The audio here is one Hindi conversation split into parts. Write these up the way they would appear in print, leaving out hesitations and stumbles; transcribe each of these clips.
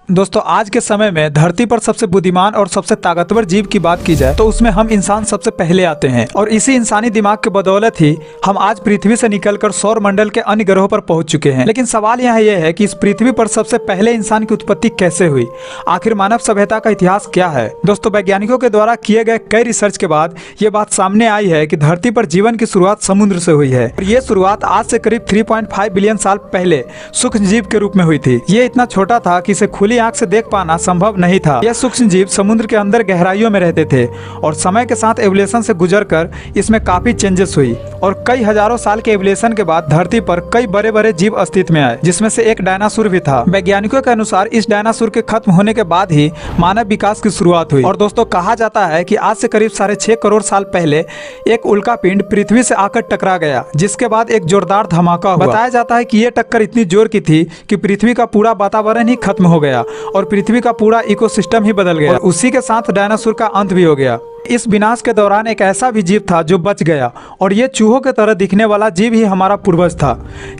दोस्तों आज के समय में धरती पर सबसे बुद्धिमान और सबसे ताकतवर जीव की बात की जाए तो उसमें हम इंसान सबसे पहले आते हैं और इसी इंसानी दिमाग के बदौलत ही हम आज पृथ्वी से निकलकर सौर मंडल के अन्य ग्रहों पर पहुंच चुके हैं। लेकिन सवाल यहाँ यह है कि इस पृथ्वी पर सबसे पहले इंसान की उत्पत्ति कैसे हुई, आखिर मानव सभ्यता का इतिहास क्या है। दोस्तों वैज्ञानिकों के द्वारा किए गए कई रिसर्च के बाद ये बात सामने आई है कि धरती पर जीवन की शुरुआत समुद्र से हुई है और ये शुरुआत आज से करीब 3.5 बिलियन साल पहले सूक्ष्म जीव के रूप में हुई थी। ये इतना छोटा था कि इसे खुली आंख से देख पाना संभव नहीं था। यह सूक्ष्म जीव समुद्र के अंदर गहराइयों में रहते थे और समय के साथ एवोल्यूशन से गुजरकर इसमें काफी चेंजेस हुई और कई हजारों साल के एवोल्यूशन के बाद धरती पर कई बड़े बड़े जीव अस्तित्व में आए, जिसमें से एक डायनासोर भी था। वैज्ञानिकों के अनुसार इस डायनासोर के खत्म होने के बाद ही मानव विकास की शुरुआत हुई। और दोस्तों कहा जाता है कि आज से करीब 6.5 करोड़ साल पहले एक उल्कापिंड पृथ्वी से आकर टकरा गया, जिसके बाद एक जोरदार धमाका हुआ। बताया जाता है कि यह टक्कर इतनी जोर की थी कि पृथ्वी का पूरा वातावरण ही खत्म हो गया और पृथ्वी का पूरा इकोसिस्टम ही बदल गया और उसी के साथ डायनासोर का अंत भी हो गया। इस विनाश के दौरान एक ऐसा भी जीव था जो बच गया और ये चूहों के तरह दिखने वाला जीव ही हमारा पूर्वज था,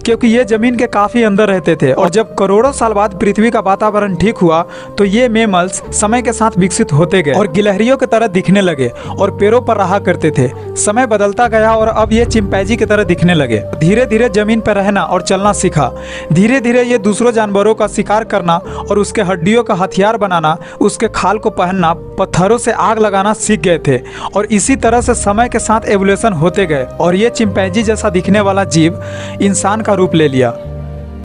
क्योंकि ये जमीन के काफी अंदर रहते थे। और जब करोड़ों साल बाद पृथ्वी का वातावरण ठीक हुआ तो ये मेमल्स समय के साथ विकसित होते गए और गिलहरियों की तरह दिखने लगे और पेड़ों पर रहा करते थे। समय बदलता गया और अब ये चिंपैंजी की तरह दिखने लगे। धीरे धीरे जमीन पर रहना और चलना सीखा। धीरे धीरे ये दूसरों जानवरों का शिकार करना और उसके हड्डियों का हथियार बनाना, उसके खाल को पहनना, पत्थरों से आग लगाना सीख गए थे और इसी तरह से समय के साथ एवोल्यूशन होते गए और ये चिंपैंजी जैसा दिखने वाला जीव इंसान का रूप ले लिया।